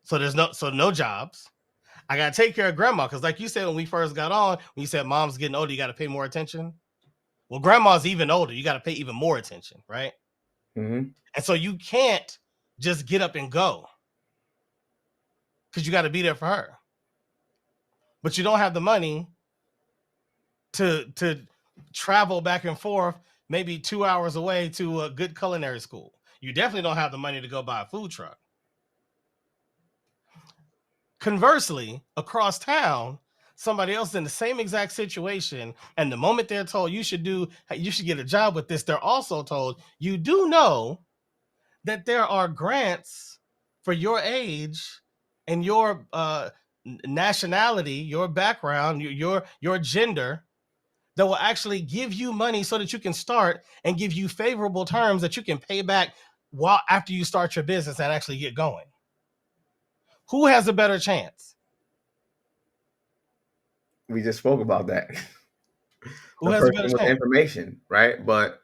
So no jobs. I gotta take care of grandma because, like you said when we first got on, when you said mom's getting older, you got to pay more attention. Well, grandma's even older. You got to pay even more attention, right? Mm-hmm. And so you can't just get up and go because you got to be there for her. But you don't have the money to travel back and forth, maybe 2 hours away to a good culinary school. You definitely don't have the money to go buy a food truck. Conversely, across town, somebody else in the same exact situation, and the moment they're told you should get a job with this, they're also told you do know that there are grants for your age and your nationality, your background, your gender that will actually give you money so that you can start and give you favorable terms that you can pay back while after you start your business and actually get going. Who has a better chance? We just spoke about that. Who The has a better person with the chance? information, right? But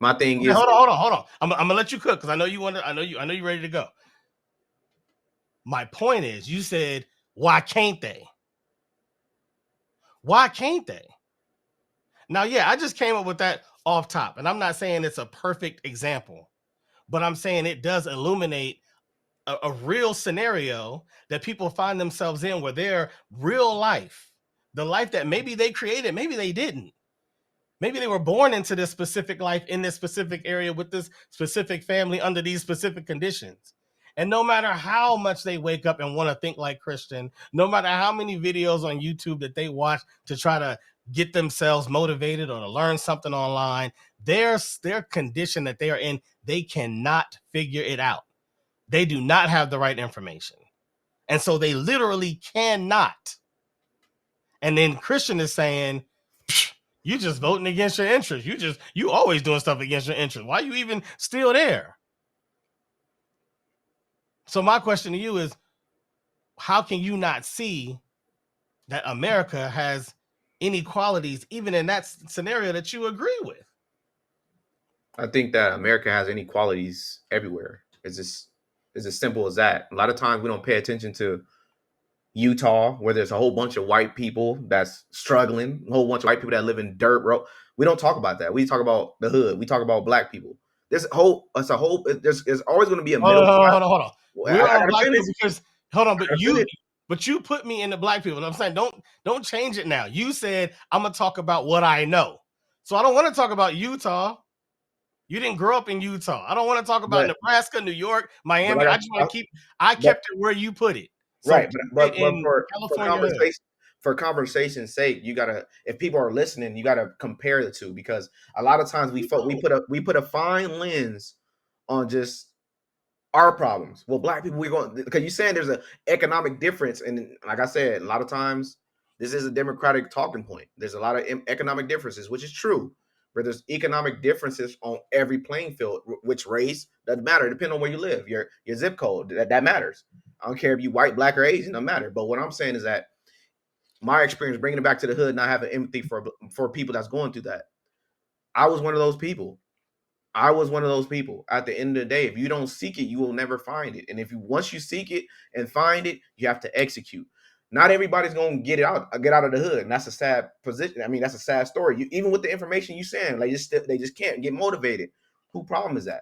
my thing Okay, is, hold on. I'm gonna let you cook because I know you want to. I know you're ready to go. My point is, you said, why can't they? Why can't they? Now, yeah, I just came up with that off top, and I'm not saying it's a perfect example, but I'm saying it does illuminate a real scenario that people find themselves in where their real life, the life that maybe they created, maybe they didn't. Maybe they were born into this specific life in this specific area with this specific family under these specific conditions. And no matter how much they wake up and want to think like Christian, no matter how many videos on YouTube that they watch to try to get themselves motivated or to learn something online, their condition that they are in, they cannot figure it out. They do not have the right information. And so they literally cannot. And then Christian is saying, you just voting against your interest. You always doing stuff against your interest. Why are you even still there? So my question to you is, how can you not see that America has inequalities even in that scenario that you agree with? I think that America has inequalities everywhere. It's as simple as that. A lot of times we don't pay attention to Utah, where there's a whole bunch of white people that's struggling, a whole bunch of white people that live in dirt road. We don't talk about that. We talk about the hood. We talk about black people. There's always going to be a Hold middle on, hold on, class. hold on, hold on. Well, We're I on gotta black finish. people because hold on, I gotta finish. but you put me in the black people. I'm saying don't change it now. You said I'm gonna talk about what I know. So I don't want to talk about Utah. You didn't grow up in Utah. I don't want to talk about But Nebraska, New York, but Miami. like I just want to I but kept it where you put it. So right, keep it but in for California hood. conversation's sake, you gotta, if people are listening, you gotta compare the two, because a lot of times we put a fine lens on just our problems. Well, black people, we're going, because you're saying there's an economic difference, and like I said, a lot of times this is a democratic talking point. There's a lot of economic differences, which is true. But there's economic differences on every playing field, which race doesn't matter, depending on where you live, your zip code, that matters. I don't care if you white, black, or Asian, doesn't matter. But what I'm saying is that my experience bringing it back to the hood, not having empathy for people that's going through that. I was one of those people. I was one of those people. At the end of the day, if you don't seek it, you will never find it. And if you once you seek it and find it, you have to execute. Not everybody's gonna get out of the hood, and that's a sad position. I mean, that's a sad story. You, even with the information you saying, like they just can't get motivated. Who problem is that?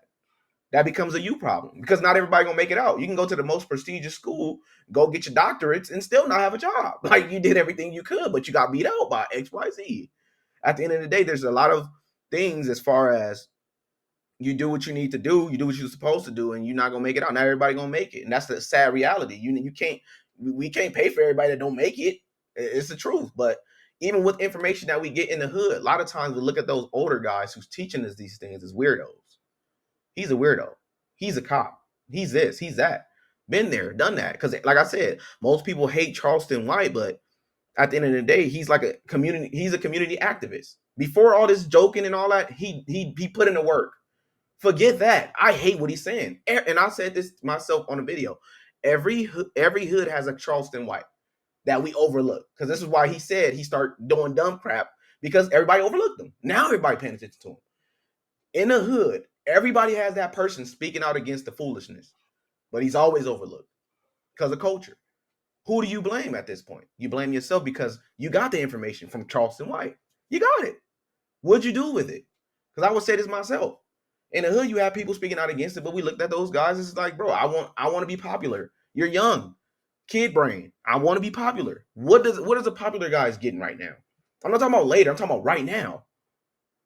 That becomes a you problem, because not everybody gonna make it out. You can go to the most prestigious school, go get your doctorates, and still not have a job. Like, you did everything you could, but you got beat out by XYZ. At the end of the day, there's a lot of things as far as you do what you need to do, you do what you're supposed to do, and you're not gonna make it out. Not everybody gonna make it, and that's the sad reality. You can't, we can't pay for everybody that don't make it. It's the truth. But even with information that we get in the hood, a lot of times we look at those older guys who's teaching us these things as weirdos. He's a weirdo. He's a cop. He's this. He's that. Been there, done that. Because, like I said, most people hate Charleston White, but at the end of the day, he's like a community. He's a community activist. Before all this joking and all that, he put in the work. Forget that. I hate what he's saying. And I said this myself on a video. Every hood has a Charleston White that we overlook. Because this is why he said he started doing dumb crap, because everybody overlooked him. Now everybody paying attention to him. In the hood, everybody has that person speaking out against the foolishness, but he's always overlooked. because of culture. Who do you blame at this point? You blame yourself because you got the information from Charleston White. You got it. What'd you do with it? Because I would say this myself. In the hood, you have people speaking out against it, but we looked at those guys. It's like, bro, I want to be popular. You're young, kid brain. I want to be popular. What is the popular guys getting right now? I'm not talking about later. I'm talking about right now.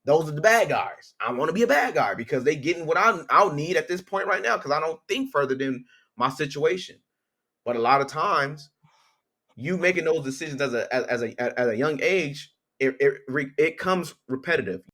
Those are the bad guys. I want to be a bad guy because they getting what I'll need at this point right now because I don't think further than my situation. But a lot of times, you making those decisions at a young age, it comes repetitive.